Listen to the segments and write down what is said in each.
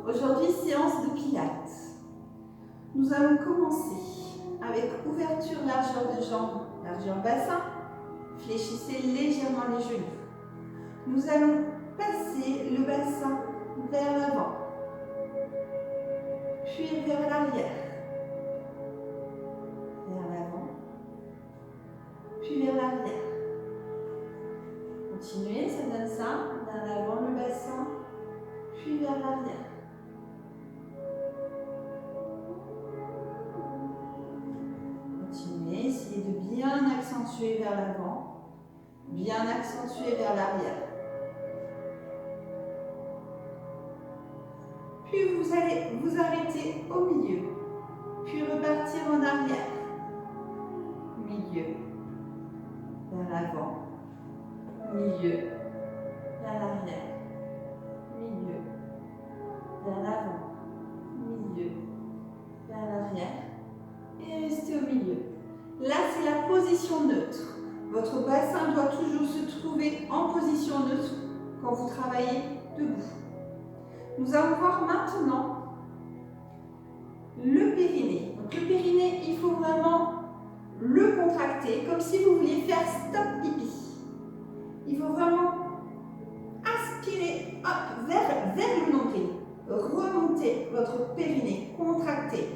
Aujourd'hui séance de pilates. Nous allons commencer avec ouverture largeur de jambes, largeur bassin. Fléchissez légèrement les genoux. Nous allons passer le bassin vers l'avant, puis vers l'arrière, vers l'avant, puis vers l'arrière. Continuez, ça donne ça, vers l'avant le bassin, puis vers l'arrière. Continuez, essayez de bien accentuer vers l'avant, bien accentuer vers l'arrière. Puis vous allez vous arrêter au milieu, puis repartir en arrière. Milieu, vers l'avant, milieu, vers l'arrière, milieu, vers l'avant, milieu, vers l'arrière et restez au milieu. Là, c'est la position neutre. Votre bassin doit toujours se trouver en position neutre quand vous travaillez debout. Nous allons voir maintenant le périnée. Donc, le périnée, il faut vraiment le contracter comme si vous vouliez faire stop pipi. Il faut vraiment aspirer hop, vers le nombril. Remontez votre périnée, contractez.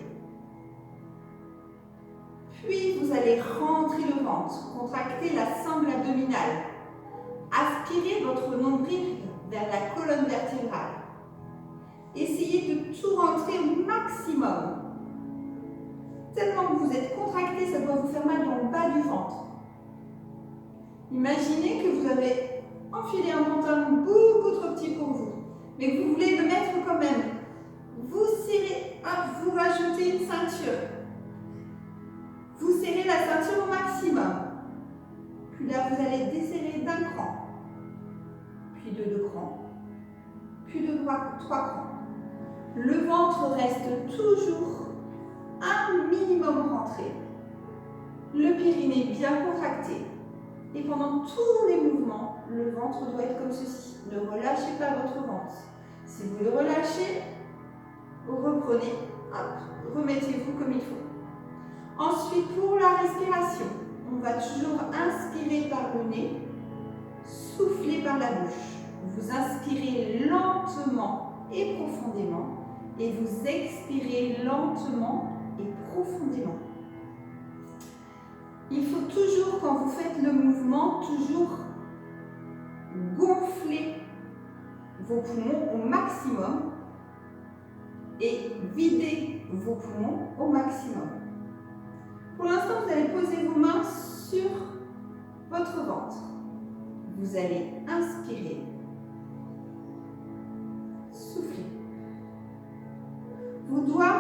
Puis vous allez rentrer le ventre, contracter la sangle abdominale. Aspirez votre nombril vers la colonne vertébrale. Essayez de tout rentrer au maximum. Tellement que vous êtes contracté, ça doit vous faire mal dans le bas du ventre. Imaginez que vous avez enfilé un pantalon beaucoup trop petit pour vous, mais que vous voulez le mettre quand même. Vous serrez, hop, vous rajoutez une ceinture. Vous serrez la ceinture au maximum. Puis là, vous allez desserrer d'un cran, puis de deux crans, puis de trois crans. Le ventre reste toujours un minimum rentré. Le périnée bien contracté. Et pendant tous les mouvements, le ventre doit être comme ceci. Ne relâchez pas votre ventre. Si vous le relâchez, reprenez, hop, remettez-vous comme il faut. Ensuite, pour la respiration, on va toujours inspirer par le nez, souffler par la bouche. Vous inspirez lentement et profondément et vous expirez lentement et profondément. Il faut toujours, quand vous faites le mouvement, toujours gonfler vos poumons au maximum et vider vos poumons au maximum. Pour l'instant, vous allez poser vos mains sur votre ventre. Vous allez inspirer, souffler. Vos doigts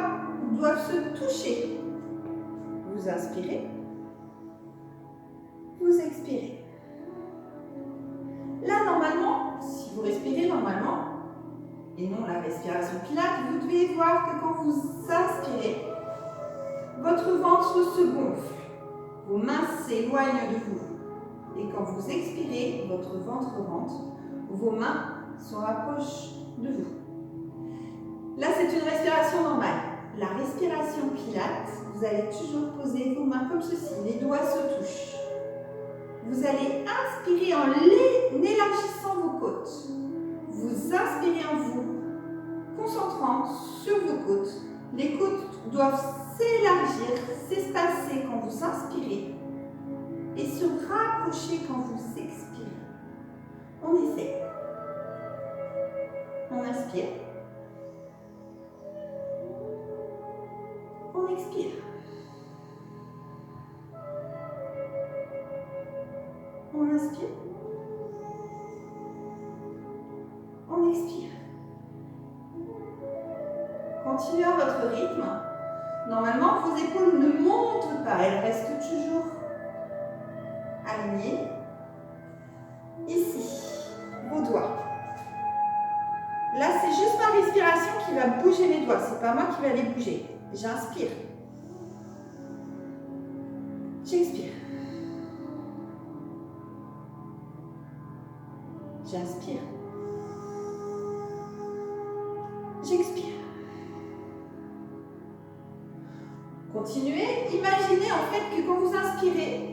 doivent se toucher. Vous inspirez, vous expirez. Là, normalement, si vous respirez normalement, et non la respiration pilates, vous devez voir que quand vous inspirez, votre ventre se gonfle, vos mains s'éloignent de vous. Et quand vous expirez, votre ventre rentre, vos mains se rapprochent de vous. Là, c'est une respiration normale. La respiration pilates, vous allez toujours poser vos mains comme ceci, les doigts se touchent. Vous allez inspirer en élargissant vos côtes. Vous inspirez en vous, concentrant sur vos côtes. Les côtes doivent s'élargir, s'espacer quand vous inspirez et se rapprocher quand vous expirez. On essaie. On inspire. On expire. On inspire. On expire. Continuez à votre rythme. Normalement, vos épaules ne montent pas, elles restent toujours alignées. Ici, vos doigts. Là, c'est juste ma respiration qui va bouger mes doigts, c'est pas moi qui va les bouger. J'inspire. J'expire. J'inspire. J'expire. Continuez. Imaginez en fait que quand vous inspirez,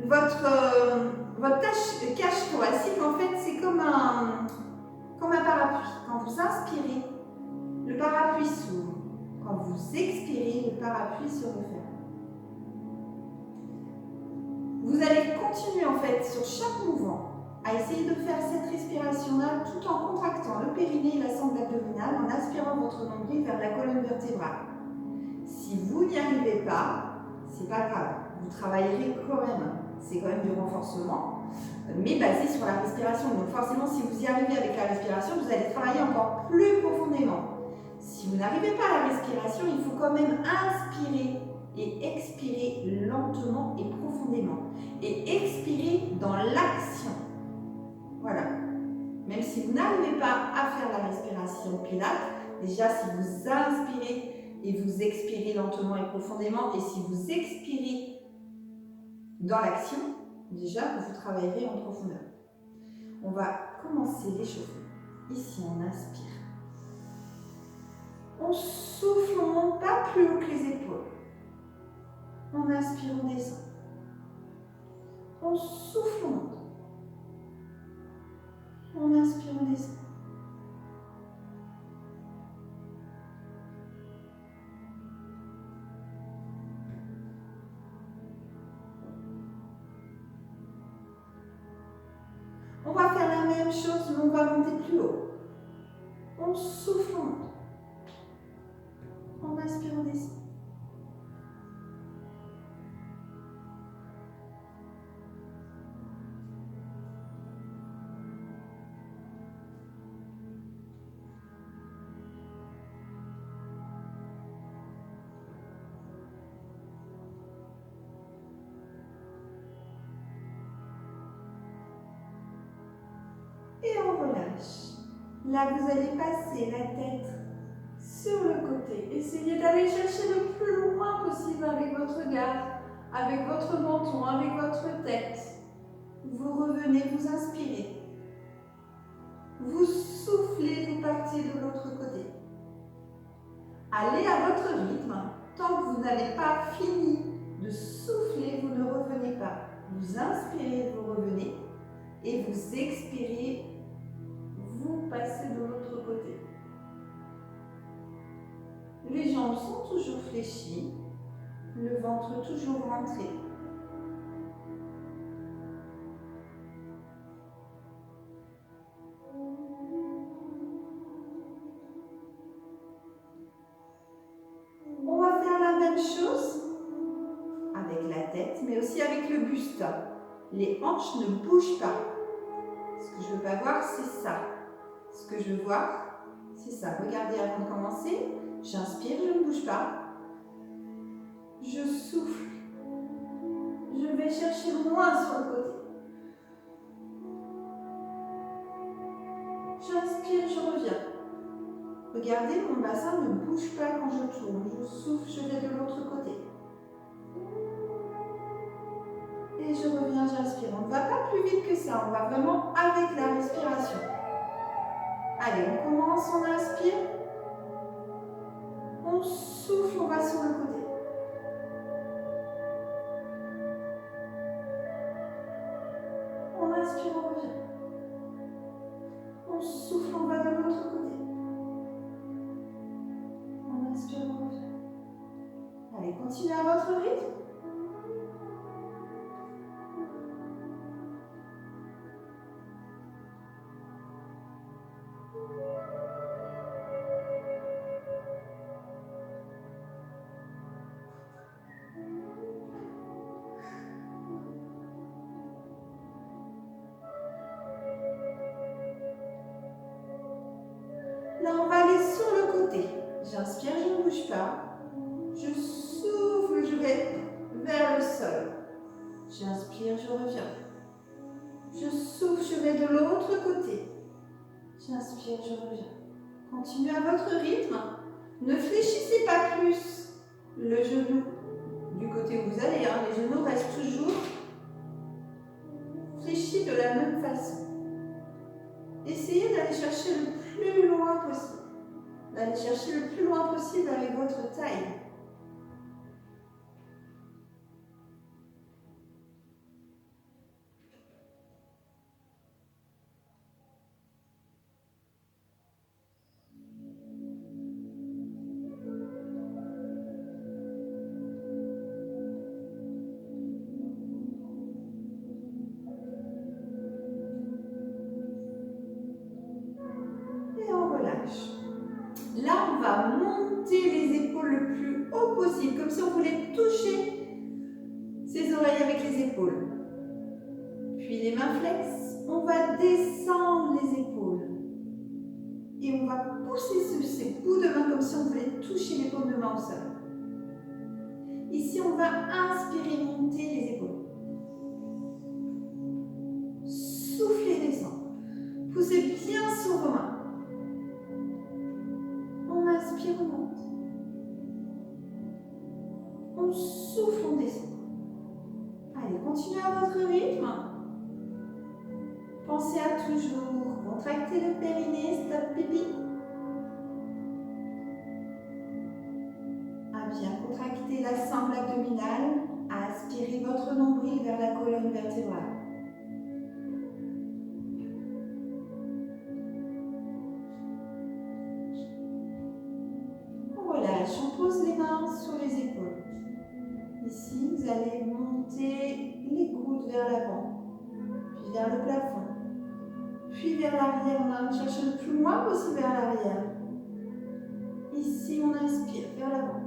votre cage thoracique, en fait, c'est comme un parapluie. Quand vous inspirez, le parapluie s'ouvre. Quand vous expirez, le parapluie se referme. Vous allez continuer en fait sur chaque mouvement à essayer de faire cette respiration-là tout en contractant le périnée et la sangle abdominale en aspirant votre nombril vers la colonne vertébrale. Si vous n'y arrivez pas, c'est pas grave, vous travaillerez quand même. C'est quand même du renforcement, mais basé sur la respiration. Donc forcément, si vous y arrivez avec la respiration, vous allez travailler encore plus profondément. Si vous n'arrivez pas à la respiration, il faut quand même inspirer et expirer lentement et profondément. Et expirer dans l'action. Voilà. Même si vous n'arrivez pas à faire la respiration pilates, déjà si vous inspirez et vous expirez lentement et profondément, et si vous expirez dans l'action, déjà vous travaillerez en profondeur. On va commencer l'échauffement. Ici, on inspire. On souffle, on ne monte pas plus haut que les épaules. On inspire, on descend. On souffle, on monte. On inspire, on descend. On va faire la même chose, mais on va monter plus haut. On souffle, on monte. On inspire, on descend. Et on relâche. Là, vous allez passer la tête sur le côté. Essayez d'aller chercher le plus loin possible avec votre regard, avec votre menton, avec votre tête. Vous revenez, vous inspirez. Vous soufflez, vous partez de l'autre côté. Allez à votre rythme. Tant que vous n'avez pas fini de souffler, vous ne revenez pas. Vous inspirez, vous revenez. Et vous expirez, vous passez de l'autre côté. Les jambes sont toujours fléchies, le ventre toujours rentré. On va faire la même chose avec la tête, mais aussi avec le buste. Les hanches ne bougent pas. Ce que je ne veux pas voir, c'est ça. Ce que je veux voir, c'est ça. Regardez avant de commencer. J'inspire, je ne bouge pas. Je souffle. Je vais chercher loin sur le côté. J'inspire, je reviens. Regardez, mon bassin ne bouge pas quand je tourne. Je souffle, je vais de l'autre côté. Et je reviens, j'inspire. On ne va pas plus vite que ça. On va vraiment avec la respiration. Allez, on commence, on inspire. On souffle, on va sur le côté. On inspire, on revient. On souffle, on va de l'autre côté. On inspire, on revient. Allez, continuez à votre rythme. Là, on va aller sur le côté. J'inspire, je ne bouge pas. Je souffle, je vais vers le sol. J'inspire, je reviens. Je souffle, je vais de l'autre côté. J'inspire, je reviens. Continuez à votre rythme. Ne fléchissez pas plus le genou du côté où vous allez. Les genoux restent toujours fléchis de la même façon. Essayez d'aller chercher le plus loin possible. Allez chercher le plus loin possible avec votre taille. Et on relâche. Là, on va monter les épaules le plus haut possible, comme si on voulait toucher ses oreilles avec les épaules. Puis les mains flexes, on va descendre les épaules. Et on va pousser ces bouts de main comme si on voulait toucher les paumes de main au sol. Ici, on va inspirer, monter les épaules. Soufflez, descendre. Poussez bien sur vos mains. On inspire, on monte. On souffle, on descend. Allez, continuez à votre rythme. Pensez à toujours contracter le périnée, stop pipi. À bien contracter la sangle abdominale, à aspirer votre nombril vers la colonne vertébrale. On relâche, on pose les mains sur les épaules. Ici, vous allez monter les coudes vers l'avant, puis vers le plafond, puis vers l'arrière. On va chercher le plus loin possible vers l'arrière. Ici, on inspire vers l'avant.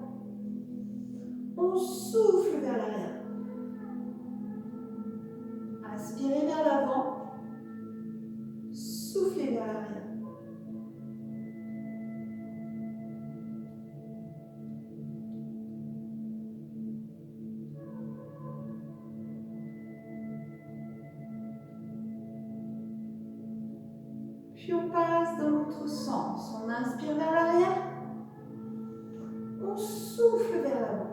On souffle vers l'arrière. Inspirez vers l'avant. Soufflez vers l'arrière. Puis on passe dans l'autre sens. On inspire vers l'arrière. On souffle vers l'avant.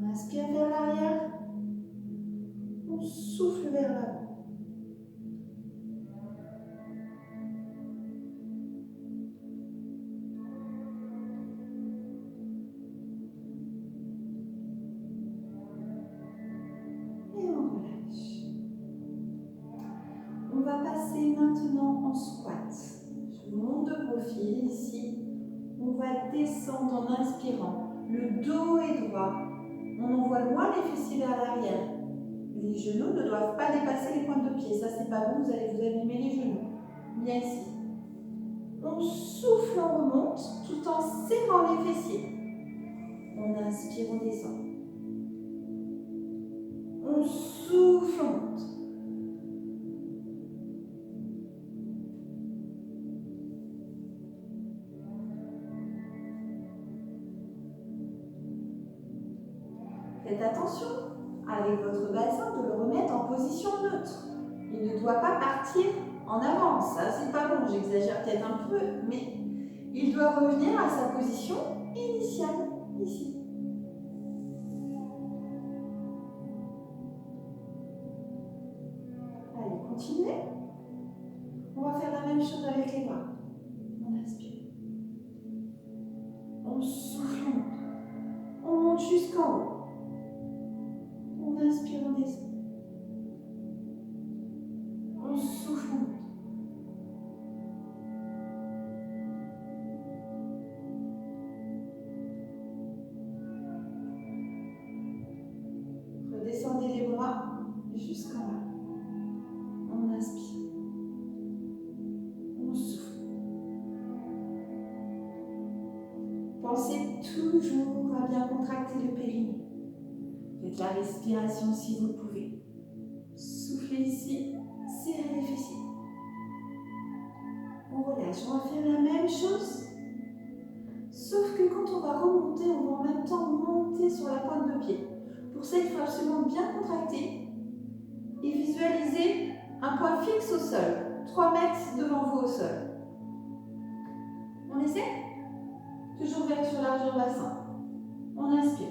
On inspire vers l'arrière. On souffle vers l'avant. Et on relâche. On va passer maintenant en squat. Je monte de profil ici. On va descendre en inspirant. Le dos est droit. On envoie loin les fessiers vers l'arrière. Les genoux ne doivent pas dépasser les pointes de pied. Ça, c'est pas bon, vous allez vous abîmer les genoux. Bien ici. On souffle, on remonte tout en serrant les fessiers. On inspire, on descend. On souffle, on monte. Faites attention avec votre bassin de le remettre en position neutre. Il ne doit pas partir en avant. Ça, c'est pas bon. J'exagère peut-être un peu, mais il doit revenir à sa position initiale, ici. Allez, continuez. On va faire la même chose avec les bras. On inspire. On souffle, on monte. On monte jusqu'en haut. On inspire, on descend. On souffle, on monte. Redescendez les bras jusqu'en bas. On inspire. On souffle. Pensez toujours à bien contracter le périnée. Faites la respiration si vous le pouvez. Soufflez ici, serrez les fessiers. On relâche, on va faire la même chose. Sauf que quand on va remonter, on va en même temps monter sur la pointe de pied. Pour ça, il faut absolument bien contracter et visualiser un point fixe au sol. 3 mètres devant vous au sol. On essaie? Toujours vers sur largeur bassin. On inspire.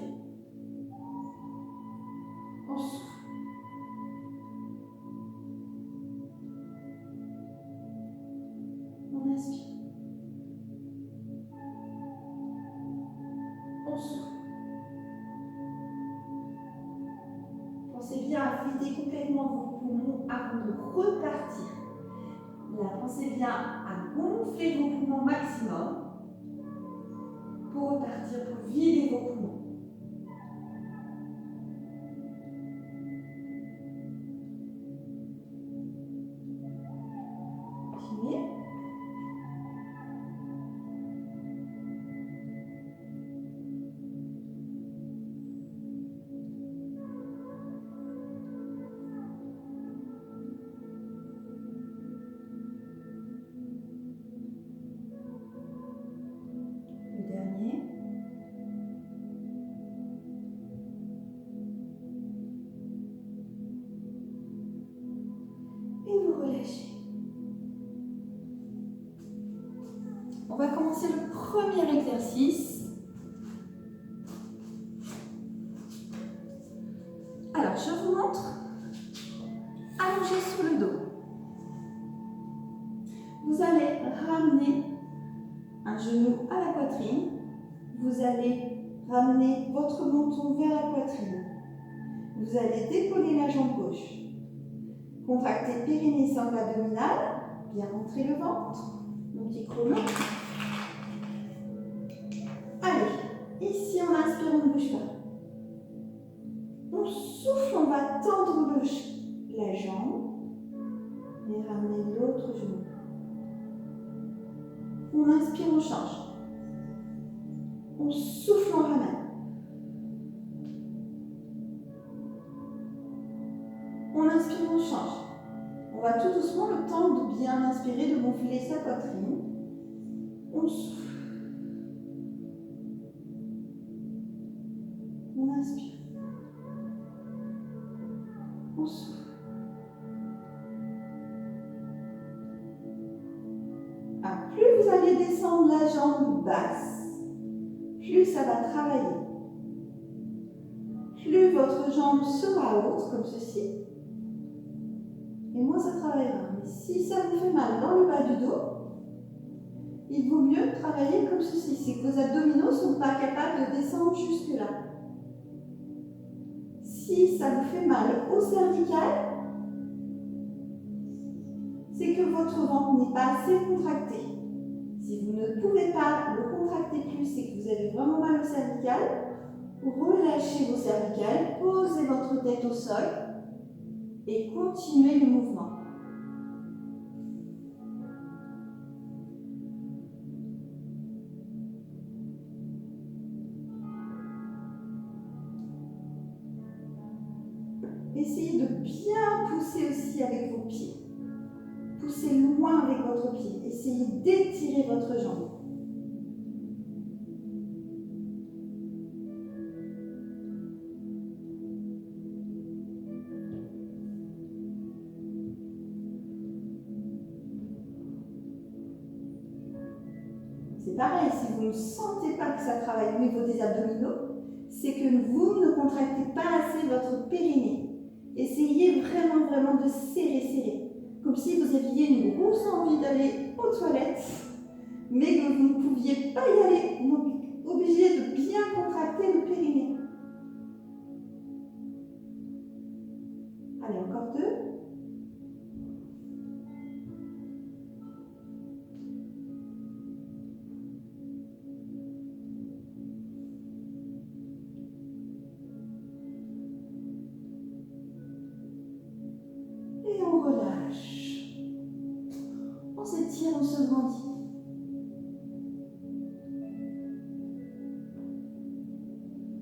On souffle. On inspire. videz complètement vos poumons avant de repartir. Là, pensez bien à gonfler vos poumons maximum pour repartir, pour vider vos poumons. Continuez. Relâchez. On va commencer le premier exercice. Alors, je vous montre. Allongez sur le dos. Vous allez ramener un genou à la poitrine. Vous allez ramener votre menton vers la poitrine. Vous allez dépauler la jambe gauche. Contractez périnée, sangle abdominale, bien rentrer le ventre, mon petit chrono. Allez, ici on inspire, on ne bouge pas. On souffle, on va tendre la jambe et ramener l'autre genou. On inspire, on change. On souffle, on ramène. On inspire, on change. On va tout doucement, le temps de bien inspirer, de gonfler sa poitrine. On souffle. On inspire. On souffle. Plus vous allez descendre la jambe basse, plus ça va travailler. Plus votre jambe sera haute, comme ceci, et moins ça travaillera. Mais si ça vous fait mal dans le bas du dos, il vaut mieux travailler comme ceci. C'est que vos abdominaux ne sont pas capables de descendre jusque-là. Si ça vous fait mal au cervical, c'est que votre ventre n'est pas assez contracté. Si vous ne pouvez pas le contracter plus, c'est que vous avez vraiment mal au cervical. Relâchez vos cervicales, posez votre tête au sol et continuez le mouvement. Essayez de bien pousser aussi avec vos pieds. Poussez loin avec votre pied. Essayez d'étirer votre jambe. C'est pareil, si vous ne sentez pas que ça travaille au niveau des abdominaux, c'est que vous ne contractez pas assez votre périnée. Essayez vraiment de serrer. Comme si vous aviez une grosse envie d'aller aux toilettes, mais que vous ne pouviez pas y aller. Donc, obligé de bien contracter le périnée. Allez, encore 2. Et on relâche. On s'étire, on se grandit.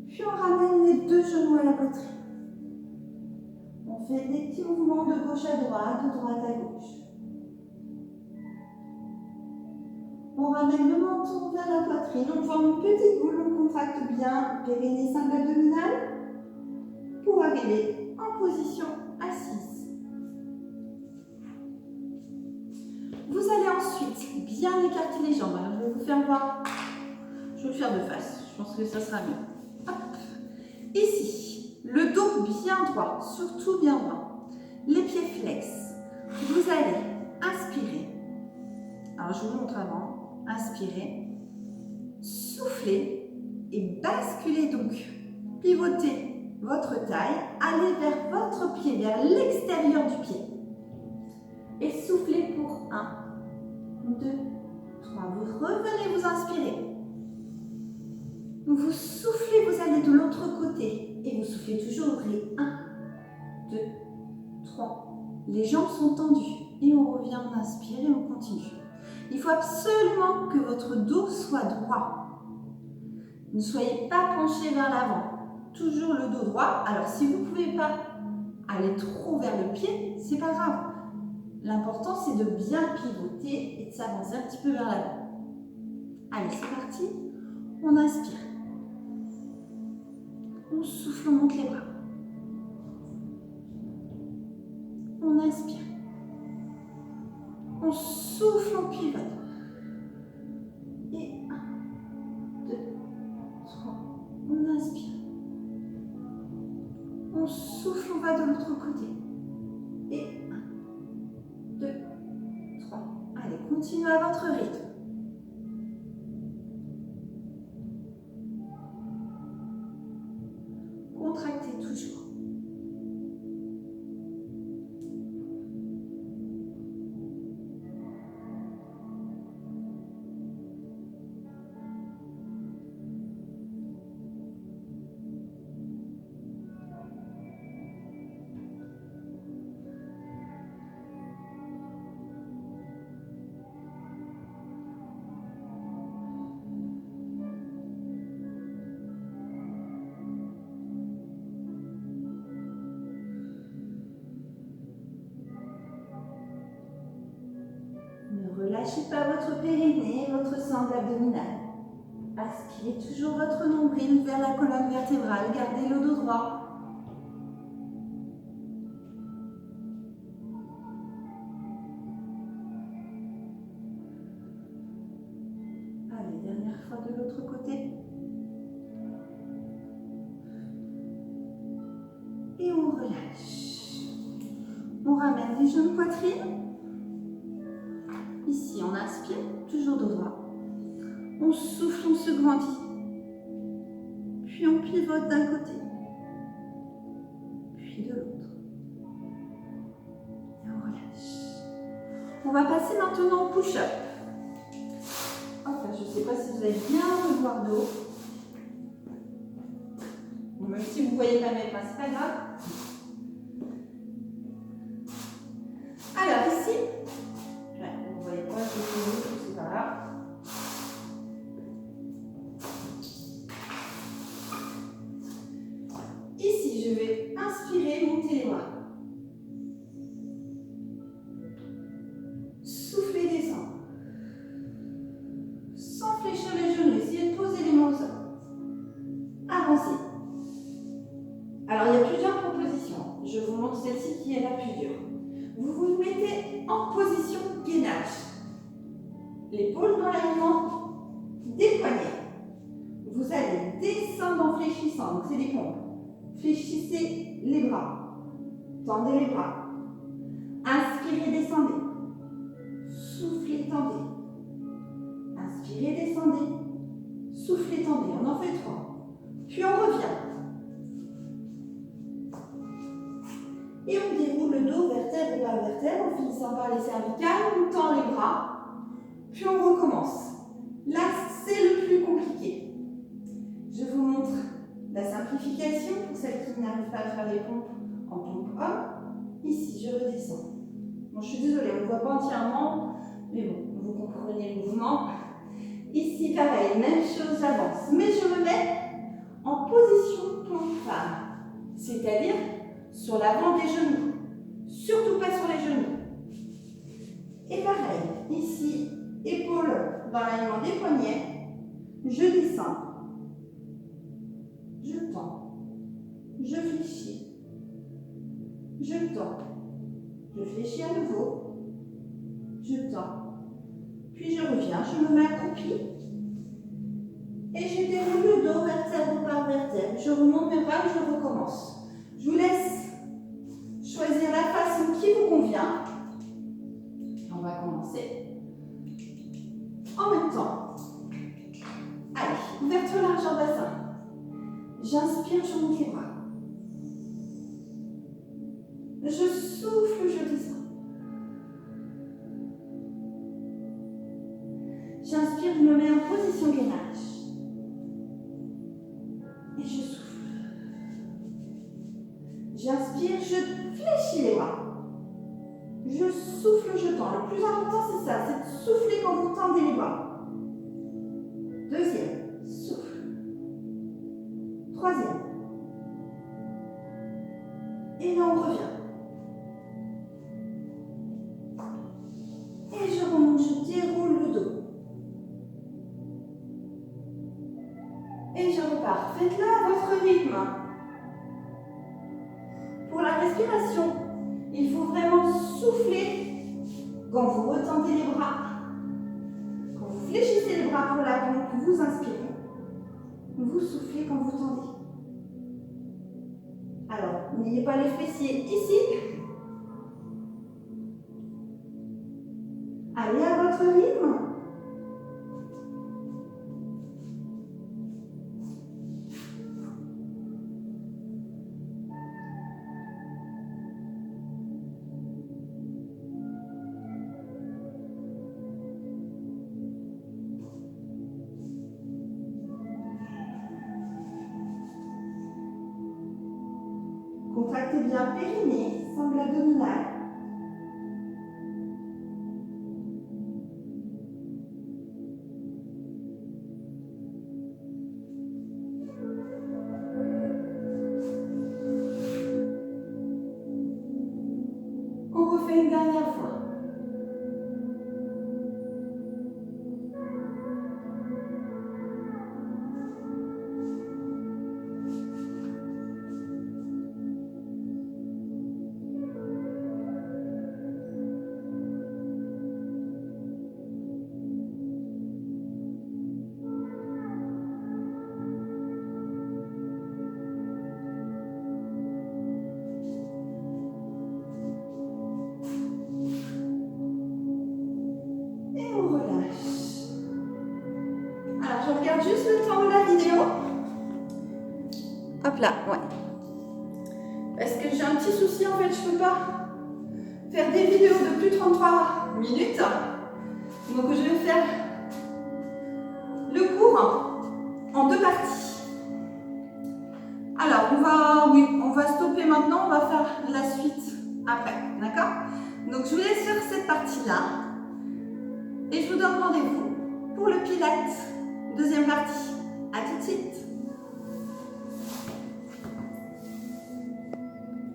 Puis on ramène les 2 genoux à la poitrine. On fait des petits mouvements de gauche à droite, de droite à gauche. On ramène le menton vers la poitrine. On forme une petite boule, on contracte bien périnée, sangle abdominale pour arriver en position assise. Vous allez ensuite bien écarter les jambes. Alors, je vais vous faire voir. Je vais le faire de face. Je pense que ça sera mieux. Hop. Ici, le dos bien droit, surtout bien droit. Les pieds flex. Vous allez inspirer. Alors, je vous montre avant. Inspirez. Soufflez et basculez donc. Pivotez votre taille, allez vers votre pied, vers l'extérieur du pied. Et soufflez pour 1, 2, 3. Vous revenez vous inspirer. Vous soufflez, vous allez de l'autre côté. Et vous soufflez toujours. Et 1, 2, 3. Les jambes sont tendues. Et on revient, on inspire et on continue. Il faut absolument que votre dos soit droit. Ne soyez pas penché vers l'avant. Toujours le dos droit. Alors si vous ne pouvez pas aller trop vers le pied, c'est pas grave. L'important c'est de bien pivoter et de s'avancer un petit peu vers l'avant. Allez, c'est parti. On inspire. On souffle, on monte les bras. On inspire. On souffle, on pivote. Et 1, 2, 3. On inspire. On souffle, on va de l'autre côté. Et 1, 2, 3. Allez, continuez à votre rythme. Contractez toujours. Ne relâchez pas votre périnée, votre sangle abdominale. Aspirez toujours votre nombril vers la colonne vertébrale. Gardez le dos droit. Allez, dernière fois de l'autre côté. Et on relâche. On ramène les genoux poitrine. Ici, on inspire, toujours dos droit. On souffle, on se grandit. Puis on pivote d'un côté. Puis de l'autre. Et on relâche. On va passer maintenant au push-up. Enfin, je ne sais pas si vous avez bien le voir d'eau. Même si vous ne voyez pas mes pas, c'est pas grave. Alors ici, vous ne voyez pas, c'est pas grave. Ici, je vais inspirer, monter les bras. Souffler, descendre. Sans fléchir les genoux, essayez de poser les mains au sol. Avancez. Alors, il y a plusieurs propositions. Je vous montre celle-ci qui est la plus dure. Vous vous mettez en position gainage. L'épaule dans l'alignement des poignets. Vous allez descendre en fléchissant, donc c'est des pompes. Fléchissez les bras. Tendez les bras. Inspirez, descendez. Soufflez, tendez. Inspirez, descendez. Soufflez, tendez. On en fait 3. Puis on revient. Et on déroule le dos, vertèbre par vertèbre, en finissant par les cervicales, on tend les bras, puis on recommence. Là, c'est le plus compliqué. Je vous montre la simplification pour celles qui n'arrivent pas à faire les pompes en pompe homme. Ici, je redescends. Bon, je suis désolée, on ne voit pas entièrement, mais bon, vous comprenez le mouvement. Ici, pareil, même chose, j'avance. Mais je me mets en position pompe femme, c'est-à-dire sur l'avant des genoux, surtout pas sur les genoux. Et pareil, ici, épaule dans l'alignement des poignets, je descends, je tends, je fléchis, je tends, je fléchis à nouveau, je tends, puis je reviens, je me mets accroupi et je déroule le dos vertèbre par vertèbre, je remonte mes bras et je recommence. Je vous laisse choisir la façon qui vous convient. On va commencer en même temps. Allez, ouverture large en bassin. J'inspire, je monte les bras. J'inspire, je me mets en position gainage. Et je souffle. J'inspire, je fléchis les bras. Je souffle, je tends. Le plus important, c'est ça, c'est de souffler quand vous tendez les bras. Deuxième, souffle. Troisième. Et là, on revient. Et je remonte, je déroule le dos. Et je repars. Faites-le à votre rythme. Pour la respiration, il faut vraiment souffler quand vous retendez les bras. Quand vous fléchissez les bras pour la pompe, vous inspirez. Vous soufflez quand vous tendez. Alors, n'ayez pas les fessiers ici. Allez à votre rythme. Contractez bien périnée, sangle abdominal. On refait une dernière fois. Je regarde juste le temps de la vidéo. Hop là, ouais. Parce que j'ai un petit souci, en fait, je ne peux pas faire des vidéos de plus de 33 minutes. Donc je vais faire le cours en deux parties. Alors, on va stopper maintenant, on va faire la suite après, d'accord? Donc je vous laisse faire cette partie-là. Et je vous donne rendez-vous pour le Pilates. Deuxième partie. À tout de suite.